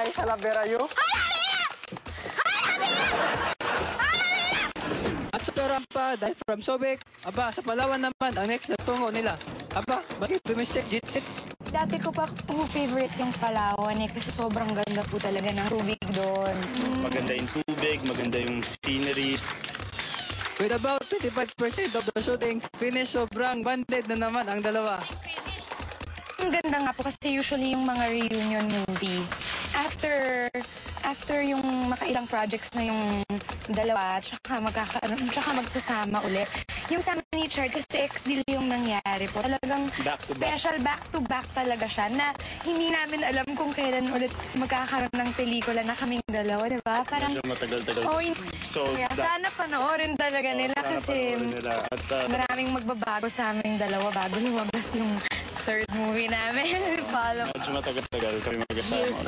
Hi, Halavera, you? At sa Rampa, dahil from Sobeck, aba, sa Palawan naman, ang next na tungo nila. Aba, bakit domestic jitsit? Dati ko pa po favorite yung Palawan eh, kasi sobrang ganda po talaga ng tubig doon. Maganda yung tubig, maganda yung scenery. With about 25% of the shooting, finish sobrang banded na naman ang dalawa. Ang ganda nga po kasi usually yung mga reunion movie, after yung makailang projects na yung dalawa, tsaka magsasama ulit. Yung sama ni Chard, kasi ex-deal yung nangyari po. Talagang special back-to-back talaga siya na hindi namin alam kung kailan ulit magkakaroon ng pelikula na kaming dalawa, di ba? Parang medyo matagal-tagal. Oh, So, kaya sana panoorin talaga nila kasi maraming magbabago sa aming dalawa bago lumabas yung third movie namin. Follow. Medyo matagal-tagal kami mag-asama. Years.